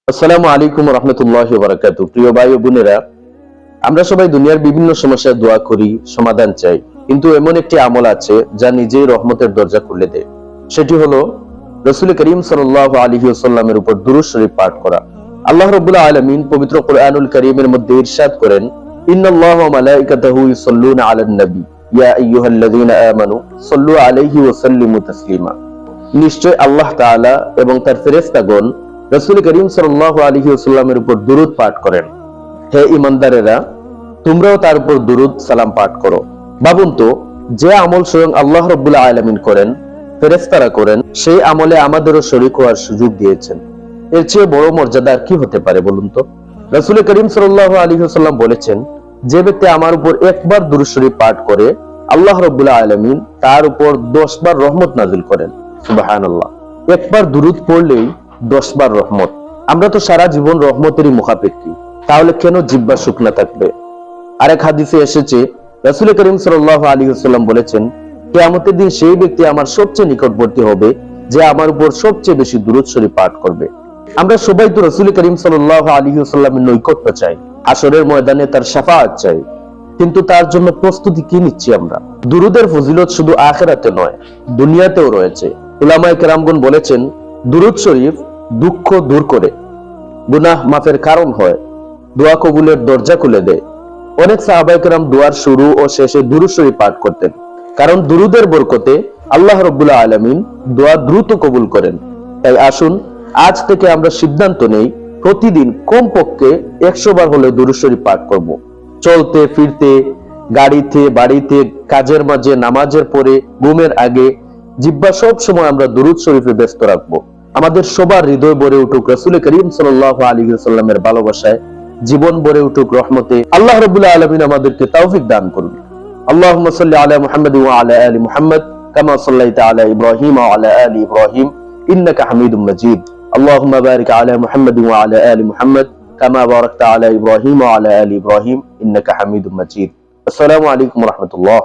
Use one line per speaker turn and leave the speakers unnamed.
আসসালামু আলাইকুম রহমতুল্লাহি ওয়া বারাকাতুহু। প্রিয় ভাই ও বোনেরা, আমরা সবাই দুনিয়ার বিভিন্ন সমস্যায় দোয়া করি, সমাধান চাই, কিন্তু এমন একটি আমল আছে যা নিজেই রহমতের দরজা খুলে দেয়। সেটি হলো রাসূল করিম সাল্লাল্লাহু আলাইহি ওয়াসাল্লামের উপর দুরূদ শরীফ পাঠ করা। আল্লাহ রাব্বুল আলামিন পবিত্র কোরআনুল কারীমের মধ্যে ইরশাদ করেন, ইন্নাল্লাহা ওয়া মালাইকাতাহু ইউসাল্লুনা আলান নবী ইয়া আইয়ুহাল্লাযীনা আমানু সাল্লু আলাইহি ওয়া সাল্লিমু তাসলিমা। নিশ্চয় আল্লাহ তাআলা এবং তার ফেরেশতাগণ রাসূল করিম সাল্লাল্লাহু আলাইহি ওয়াসাল্লামের উপর দুরূদ পাঠ করেন। হে ঈমানদারেরা, তোমরাও তার উপর দুরূদ সালাম পাঠ করো। ভাবুন তো, যে আমল স্বয়ং আল্লাহ রাব্বুল আলামিন করেন, ফেরেশতারা করেন, সেই আমলে আমাদেরও শরীক হওয়ার সুযোগ দিয়েছেন। এর চেয়ে বড় মর্যাদা আর কি হতে পারে বলুন তো? রাসূল করিম সাল্লাল্লাহু আলাইহি ওয়াসাল্লাম বলেছেন, যে ব্যক্তি আমার উপর একবার দুরূদ শরীফ পাঠ করে, আল্লাহ রাব্বুল আলামিন তার উপর 10 বার রহমত নাযিল করেন। সুবহানাল্লাহ। একবার দুরূদ পড়লেই 10 বার রহমত। আমরা তো সারা জীবন রহমতেরই মুখাপেক্ষী, তাহলে কেন জিহ্বা শুকনা থাকবে? আরেক হাদিসে এসেছে, রাসূল করিম সাল্লাল্লাহু আলাইহি ওয়াসাল্লাম বলেছেন, কিয়ামতের দিন সেই ব্যক্তি আমার সবচেয়ে নিকটবর্তী হবে যে আমার উপর সবচেয়ে বেশি দুরূদ শরীফ পাঠ করবে। আমরা সবাই তো রাসূল করিম সাল্লাল্লাহু আলাইহি ওয়াসাল্লামের নৈকট্য চাই, হাসরের ময়দানে তার শাফাআত চাই, কিন্তু তার জন্য প্রস্তুতি কি নিচ্ছি আমরা? দুরূদের ফজিলত শুধু আখিরাতে নয়, দুনিয়াতেও রয়েছে। উলামায়ে কেরামগণ বলেছেন, দুরূদ শরীফ দুঃখ দূর করে, গুনাহ মাফের কারণ হয়, দোয়া কবুলের দরজা খুলে দেয়। অনেক সাহাবায়ে কেরাম দোয়ার শুরু ও শেষে দুরূদ শরীফ পাঠ করতেন, কারণ দুরূদের বরকতে আল্লাহ রাব্বুল আলামিন দোয়া দ্রুত কবুল করেন। তাই আসুন আজ থেকে আমরা সিদ্ধান্ত নেই, প্রতিদিন কমপক্ষে 100 বার হলে দুরূদ শরীফ পাঠ করব। চলতে ফিরতে, গাড়িতে, বাড়িতে, কাজের মাঝে, নামাজের পরে, ঘুমের আগে, জিহ্বা সব সময় আমরা দুরূদ শরীফে ব্যস্ত রাখবো। আমাদের সবার হৃদয় ভরে উঠুক রাসূল করিম সাল্লাল্লাহু আলাইহি ওয়াসাল্লামের ভালোবাসায়, জীবন ভরে উঠুক রহমতে। আল্লাহ রাব্বুল আলামিন আমাদেরকে তৌফিক দান করুন। আল্লাহুম্মা সাল্লি আলা মুহাম্মাদ ওয়া আলা আলি মুহাম্মাদ কামা সাল্লাইতা আলা ইব্রাহিম ওয়া আলা আলি ইব্রাহিম ইন্নাকা হামিদুম মাজিদ। আল্লাহুম্মা বারিক আলা মুহাম্মাদ ওয়া আলা আলি মুহাম্মাদ কামা বারাকতা আলা ইব্রাহিম ওয়া আলা আলি ইব্রাহিম ইন্নাকা হামিদুম মাজিদ। আসসালামু আলাইকুম ওয়া রাহমাতুল্লাহ।